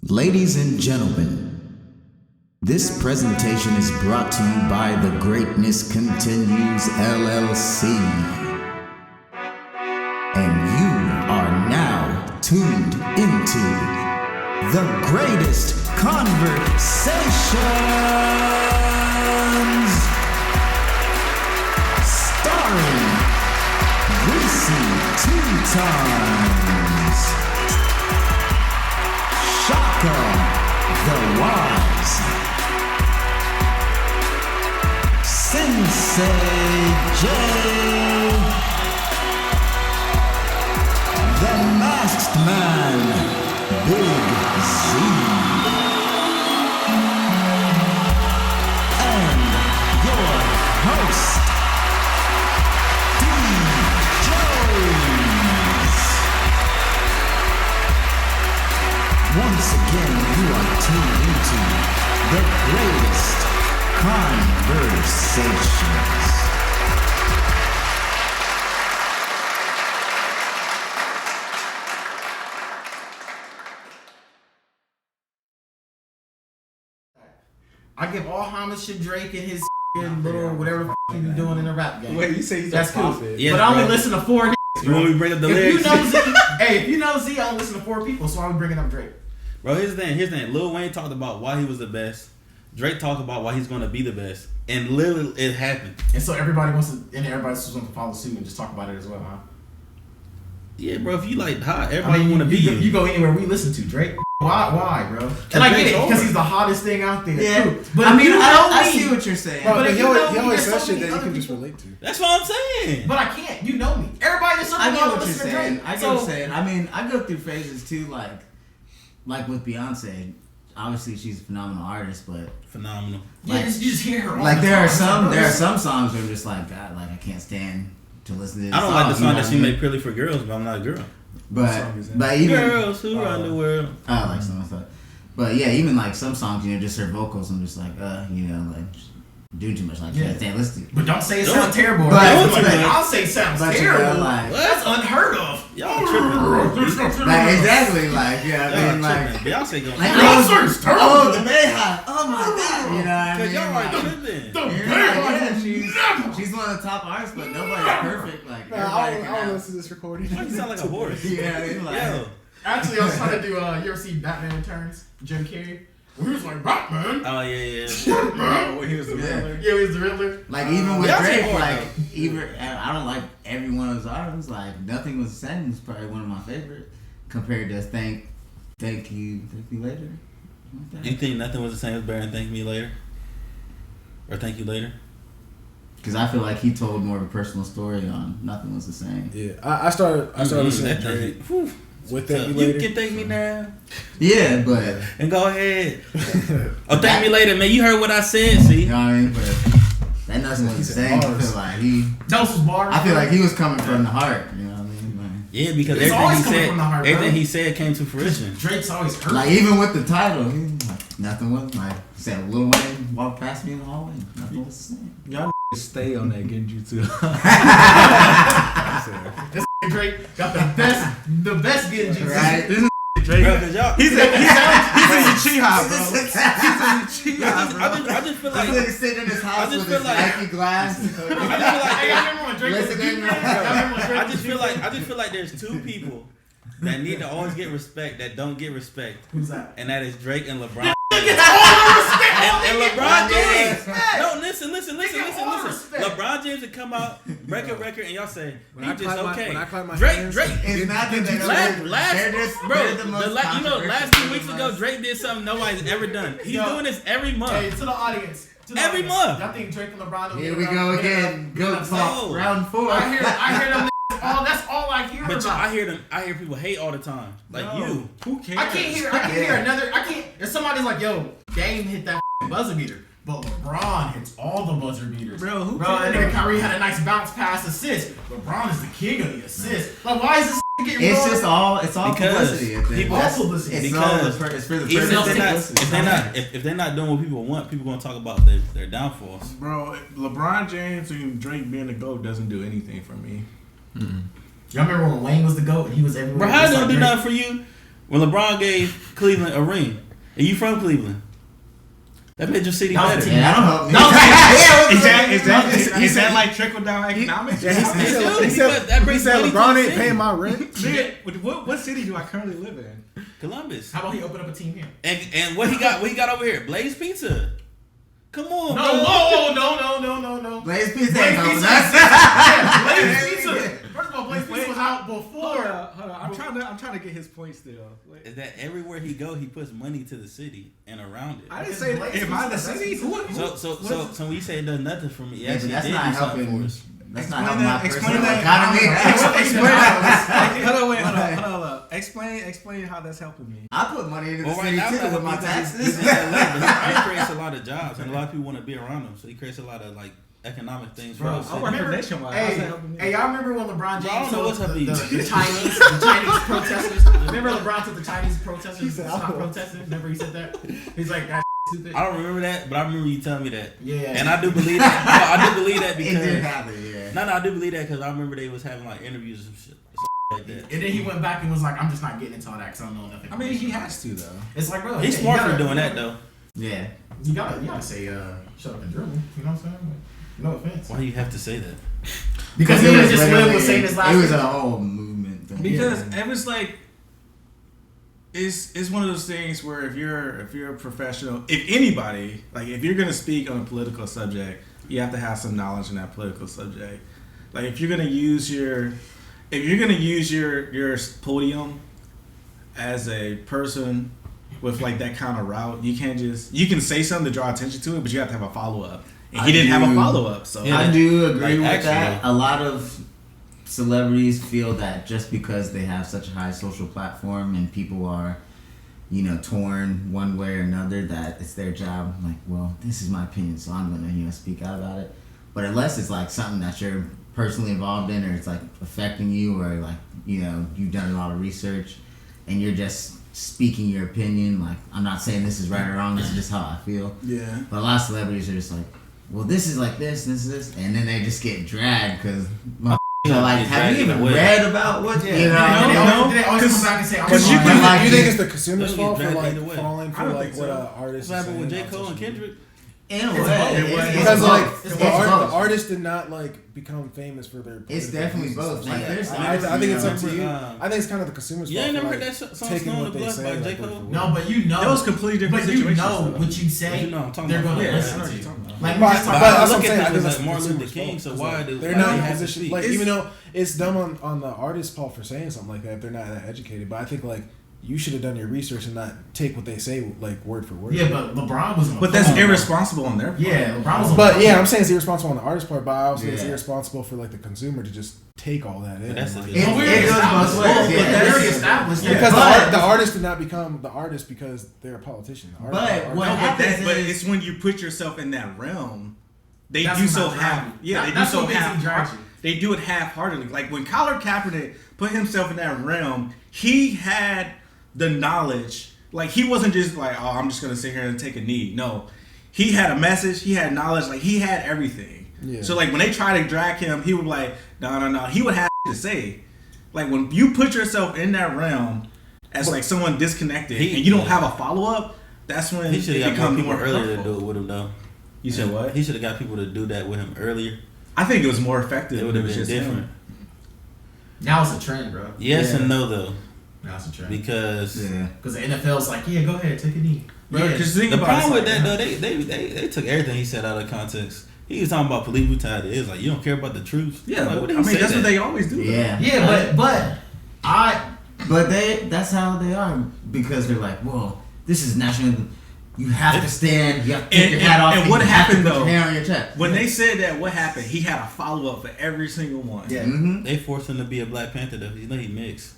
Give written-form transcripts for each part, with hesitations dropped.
Ladies and gentlemen, this presentation is brought to you by The Greatness Continues LLC. And you are now tuned into the greatest conversations, starring Greasy Teutons, Shaka the Wise, Sensei J, the Masked Man, Big Z, and your host, D. Jones. Once again, you are tuned into the greatest conversations. I give all homage to Drake and his little whatever the he be doing in the rap game. Wait, you say he's that's a cool. prophet? Yes, but I only listen to 4 niggas. You want me to bring up the lyrics? If you know Z, if you know Z, I only listen to 4 people, so I'm bringing up Drake. Bro, here's the thing. Lil Wayne talked about why he was the best. Drake talked about why he's going to be the best. And literally, it happened. And so everybody wants to, and everybody's just going to follow suit and just talk about it as well, huh? Yeah, bro, if you like hot, everybody want to be you. You go anywhere we listen to Drake. Why, bro? And I get it, because he's the hottest thing out there. Yeah, too. but I mean, I see what you're saying. Bro, but he always says says shit that you can just relate to. That's what I'm saying. But I can't. You know me. Everybody in the circle I get what you're listen to saying. Drake. I get what you're saying. I mean, I go through phases too, like with Beyonce. Obviously, she's a phenomenal artist, but Phenomenal. Yeah, you just hear her. All like the there time. are some songs where I'm just like, God, like I can't stand to listen to this. I don't like the song that she made. made purely for girls, but I'm not a girl. But even Girls who run the world. I like some of that. But yeah, even like some songs, just her vocals, I'm just like, doing too much. Like, Yeah. can't listen to. But don't say it sounds terrible. But- I'll say it sounds But terrible. like, That's unheard of. Y'all tripping. like exactly, like Y'all tripping. Beyonce going like Beyonce's terrible. oh, the Mayhem. Oh my God, you know what I Because mean? y'all are Like, tripping. she's one of the top artists, but nobody's perfect. Like, Nah, everybody I can don't have- listen to this recording. Why you sound like a horse? Yeah, I mean, like, Yo. Actually, I was trying to do. You ever see Batman Returns? Jim Carrey. Well, he was like Batman. Oh, yeah. When he was the Riddler. Yeah, he was the Riddler. like even with Beyonce Drake, more, like though. even I don't like every one of his albums. Like Nothing Was the Same is probably one of my favorites compared to Thank You Later. You think Nothing Was the Same as better than Thank Me Later? Or Thank You Later? Because I feel like he told more of a personal story on Nothing Was the Same. Yeah, I started listening to Drake with Thank You Later. You can thank me now. Yeah, but And go ahead. Oh, thank me later, man. You heard what I said, see? you know what I mean. But that Nothing Was the Same. I feel like Those was bars. I feel like he was coming from the heart. You know what I mean? Yeah, because It's always coming from the heart, bro. everything he said came to fruition. Drake's always hurt. Like even with the title, he was like, Nothing Was like said Lil Wayne walked past me in the hallway. Nothing was the same. Y'all stay on that Genjutsu. This Drake got the best getting Jesus. Right? Bro, 'cause y'all, He's in the Chiha, bro. I just feel This like nigga sitting in his house just with feel his like- Nike glass. Hey, y'all remember when Drake was a Listening. geek? Y'all remember when Drake I was just a feel geek? like there's two people that need to always get respect that don't get respect, Who's that? and that is Drake and LeBron. Gets all the respect. And LeBron James. respect. No, listen. all the respect. LeBron James would come out, break a record, and y'all say When he I just clap my- okay. when I clap my Drake, hands- Drake. It's not that they Last, they're just bro, they're the most last 2 controversial weeks ago, ones. Drake did something nobody's ever done. He's Yo. doing this every month. Hey, to the audience. To the Every audience. month. Y'all think Drake and LeBron? Here we go again. Go No. talk round 4. I hear them. That's all I hear But about. I hear people hate all the time. Like No. you. Who cares? I can't hear another. I can't. If somebody's like, "Yo, Dame hit that buzzer beater," but LeBron hits all the buzzer beaters. Bro, who Bro, and cares? nigga Kyrie had a nice bounce pass assist. LeBron is the king of the assists. Like, why is this getting It's wrong? just all Because publicity. I think. people- That's- all publicity. It's Because all it's for the Even purpose if of publicity. if they're not doing what people want, people gonna talk about their downfalls. Bro, LeBron James and Drake being the GOAT doesn't do anything for me. Y'all remember when Wayne was the GOAT and he was everywhere? Bro, how just they don't like do Drake? nothing for you? When LeBron gave Cleveland a ring, and you from Cleveland, that made your city better. Yeah, that don't help me. Is that like trickle down economics? Yeah, he said LeBron ain't paying my rent. What city do I currently live in? Columbus. How about he open up a team here? And what he got over here? Blaze Pizza. Come on, No, bro. no. Blaze Pizza. Blaze ain't Pizza. helping us. Yeah, Blaze Pizza. First of all, Blaze Pizza was out before. Hold on. I'm trying to get his point still. Is that everywhere he go, he puts money to the city and around it. I didn't say am I the city? So when you say it does nothing for me, Yeah, but actually that's did not do something helping. for us. That's not helping my Explain personal that. economy. Hold on. Explain how that's helping me. I put money into the Well, right city now, too with my he's taxes. in LA, but he creates a lot of jobs, and a lot of people want to be around him. So he creates a lot of like economic things for us. I work for Nationwide. How's that helping me? Hey, y'all remember when LeBron I don't James know told what's up the with Chinese protesters? Remember LeBron told the Chinese protesters to stop protesting? Remember he said that? He's like, that's stupid. I don't remember that, but I remember you telling me that. Yeah. And I do believe that. No, I do believe that It did because happen, yeah. no, I do believe that because I remember they was having like interviews and shit like that. And then he went back and was like, I'm just not getting into all that because I don't know nothing. I mean, he has to though. It's like, bro, He's you smart gotta- for doing that though. Yeah. You gotta say, shut up and dribble. You know what I'm saying? No offense. Why do you have to say that? Because he was just literally saying his last It was thing. a whole movement thing. Because it was like it's one of those things where if you're a professional, if anybody, like if you're gonna speak on a political subject, you have to have some knowledge in that political subject. Like if you're gonna use your podium as a person with like that kind of route, you can say something to draw attention to it, but you have to have a follow up. And he didn't have a follow up, so Yeah. I do agree Like, with that. actually- A lot of celebrities feel that just because they have such a high social platform and people are, torn one way or another, that it's their job. Like, well, this is my opinion, so I'm gonna, speak out about it. But unless it's like something that you're personally involved in, or it's like affecting you, or like you've done a lot of research, and you're just speaking your opinion. Like, I'm not saying this is right or wrong. This is just how I feel. yeah. But a lot of celebrities are just like, well, this is like this is this, and then they just get dragged because like, have you even read about what? No. You know? Then they always come back and say, I'm Because you sorry. think it's the consumer's They'll fault get for dragged like either way. falling I for don't like think what so. an artist What's is happened with saying J. on Cole and social media. Kendrick? In a It's way, both. It's Because both. like It's the both. artist did not like become famous for their. It's political definitely views and both. stuff Like, that. there's I think it's up to you. Um, I think it's kind of the consumer's You fault. ain't for, never like, heard that song taking Snow in what the they Blood say, by like, J. word for Cole? word. No, but you know. That was completely different But you situations, know though. what you say. You know what I'm talking they're about. gonna Yeah, listen I know what to. you're talking about. Like, But we just but talked that's about- what I'm look at saying. I it think as that's like Martin the Luther consumer's King, fault, so 'cause, why like, do they're why not do in you a have to position? speak? Like, even though it's dumb on the artist's part for saying something like that, if they're not that educated. But I think like you should have done your research and not take what they say like word for word. Yeah, but LeBron was. But that's irresponsible on their part. Yeah, LeBron was. But yeah, I'm saying it's irresponsible on the artist part, but I also think it's Yeah. irresponsible for like the consumer to just take all that in. But that's like, a It, good Well, we it already goes established. both ways. Well, Yeah. but they already established that. because But- the artist did not become the artist because they're a politician. The artist- But what No, happens but is it's when you put yourself in that realm, they That's do what so not half. driving. Yeah, they do That's so what makes half. it drive you. They do it half-heartedly. Like when Colin Kaepernick put himself in that realm, he had the knowledge. Like he wasn't just like, oh, I'm just gonna sit here and take a knee. No, he had a message. He had knowledge. Like he had everything. Yeah. So like when they try to drag him, he would be like, no. He would have to say. Like when you put yourself in that realm as like someone disconnected and you don't have a follow up, that's when He should it have got more becomes people more earlier to hurtful. do it with him though. You said what? He should have got people to do that with him earlier. I think it was more effective. It would have was been just different. him. Now it's a trend, bro. Yes Yeah. and no though, Now it's a trend. because Yeah. Because the NFL's like, yeah, go ahead, take a knee. Bro, Yeah. because think the about problem with it, that though, they took everything he said out of context. He was talking about police brutality. It's like you don't care about the truth. Yeah, Like, I what did mean he say that's that? what they always do. Yeah. Yeah, but That's how they are because they're like, well, this is national. You have to stand. You have to take your hat off. And what you have to happened put though? your hand on your chest. When they said that, what happened? He had a follow up for every single one. Yeah. Mm-hmm. They forced him to be a Black Panther though. You know he mixed.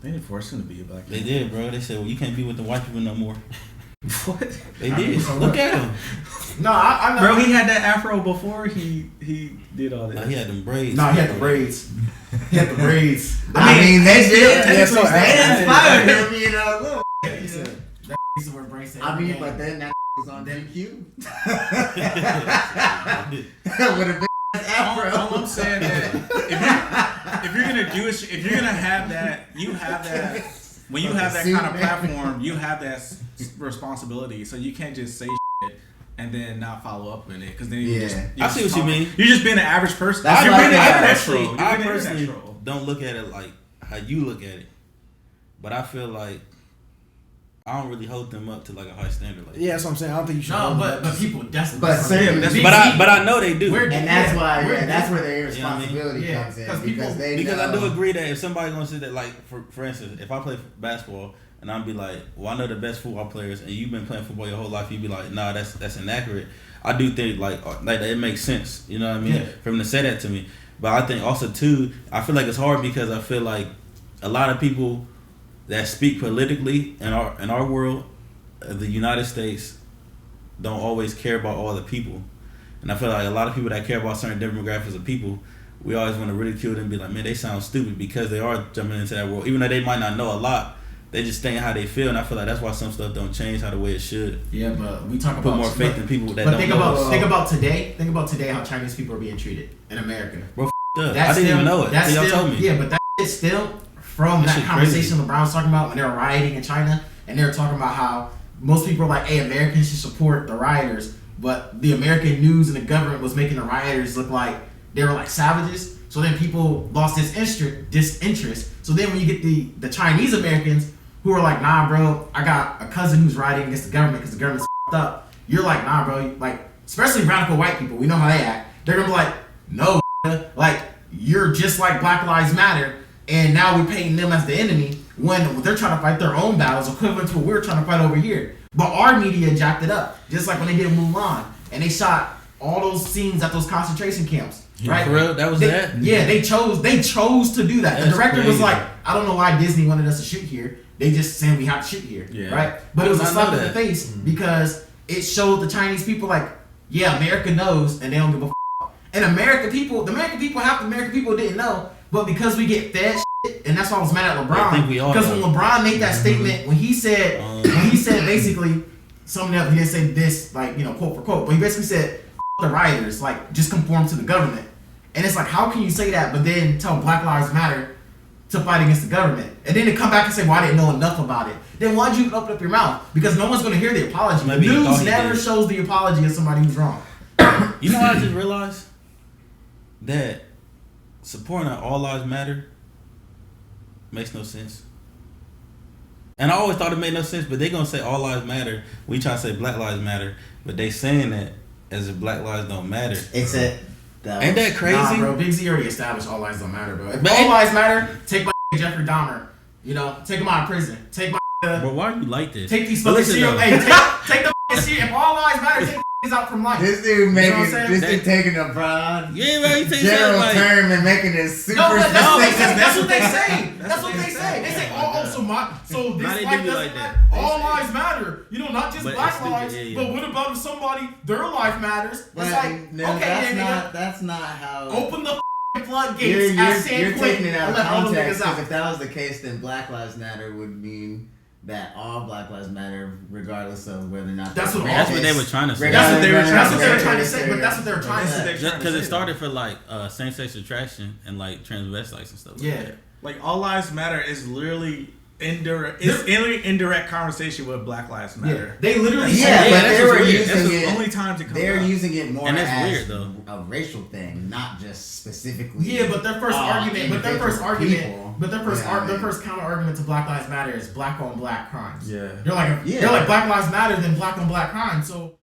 They didn't force him to be a black. They man. did, bro. They said, well, you can't be with the white people no more. What? They did. Look at him. no, I know. Bro, he had that afro before he did all that. Like, he had them braids. No, he had the braids. He had the braids. I mean, they did. Yeah, so They inspired him, you know. a little. He said, that used to wear braces. I mean, but then that was on DQ with a big ass afro. All I'm saying that if you're gonna do it, if you're gonna have that, you have that when you have that kind of platform, you have that responsibility. So you can't just say shit and then not follow up in it because then you just I see what you mean. You're just being an average person. That's You're like being an that. internet troll. I You're being an personally internet troll. don't look at it like how you look at it, but I feel like I don't really hold them up to like a high standard. Like Yeah, that's what I'm saying. I don't think you should. No, but people definitely. But certain- but I know they do. And that's why, we're that's where different. the You know what I mean? irresponsibility Yeah, comes in 'cause people- Because know. I do agree that if somebody's gonna say that, like for instance, if I play basketball and I'm be like, well, I know the best football players, and you've been playing football your whole life, you'd be like, nah, that's inaccurate. I do think like it makes sense. You know what I mean? Yeah. For him to say that to me, but I think also too, I feel like it's hard because I feel like a lot of people that speak politically in our world, the United States, don't always care about all the people. And I feel like a lot of people that care about certain demographics of people, we always want to ridicule them and be like, man, they sound stupid because they are jumping into that world. Even though they might not know a lot, they just think how they feel. And I feel like that's why some stuff don't change how the way it should. Yeah, but we talk Put about more faith in people that But don't think know. about think about today. Think about today how Chinese people are being treated in America. Bro, I That's didn't even know it. That's Y'all still, told me. Yeah, but that is still from That that shit conversation LeBron was talking about when they were rioting in China, and they were talking about how most people are like, "Hey, Americans should support the rioters," but the American news and the government was making the rioters look like they were like savages. So then people lost disinterest. So then when you get the Chinese Americans who are like, "Nah, bro, I got a cousin who's rioting against the government because the government's f***ed up." You're like, "Nah, bro," like especially radical white people. We know how they act. They're gonna be like, "No, like you're just like Black Lives Matter, and now we're painting them as the enemy when they're trying to fight their own battles equivalent to what we're trying to fight over here." But our media jacked it up, just like when they did Mulan, and they shot all those scenes at those concentration camps. Right? For real? That was that? Yeah, they chose to do that. The That's director was crazy. like, "I don't know why Disney wanted us to shoot here. They just saying we have to shoot here." Yeah. Right? But it was a I know slap in the that. face because it showed the Chinese people like, yeah, America knows and they don't give a f***. And half the American people didn't know, but because we get fed shit, and that's why I was mad at LeBron. I think we all Because know. when LeBron made that statement, when he said basically something else, he didn't say this like, quote for quote, but he basically said, "F*** the rioters, like just conform to the government." And it's like, how can you say that but then tell Black Lives Matter to fight against the government? And then to come back and say, well, I didn't know enough about it. Then why'd you open up your mouth? Because no one's going to hear the apology. Maybe he thought News he never did. shows the apology of somebody who's wrong. You know what I just realized? That supporting All Lives Matter makes no sense. And I always thought it made no sense, but they gonna say All Lives Matter. We try to say Black Lives Matter, but they saying that as if Black lives don't matter. It's a. Ain't that crazy? Nah, bro. Big Z already established all lives don't matter, bro. If But all lives matter, take my Jeffrey Dahmer. Take him out of prison. Take my But why are you like this? take these But fucking listen, serial. though. Hey, take the serial. If all lives matter, take these out from life. This dude You know making, what I'm saying? this dude taking a broad Yeah, man, you take general that like. term and making it super No, but that's what they specific. say. That's what they say. That's what they say. They say, so this Nah, they do life be doesn't like matter. that. All lives matter. Not just But black it's stupid, lives. yeah. But what about if somebody their life matters? It's But like, no, okay, that's then not. That's not how. open the floodgates You're at San taking Quentin it out and of let all the context. niggas Because out. if that was the case, then Black Lives Matter would mean that all Black Lives Matter, regardless of whether or not. That's what That's what they were trying to say. That's what they were Regardless trying to of say. whether But that's what they were trying to That's what say. they're Because it started for like same-sex attraction and like transvestites and stuff. Yeah. Like that. Like All Lives Matter is literally indirect. It's indirect conversation with Black Lives Yeah. Matter. They literally Yeah, said, but that's they what's were weird. using That's the it. only times it comes They're up. using it more And that's as weird, though. a racial thing, not just specifically. yeah, but their first argument, their first people. counter argument to Black Lives Matter is black on black crimes. Yeah. They're like, Yeah. they're like Black Lives Matter than black on black crimes. So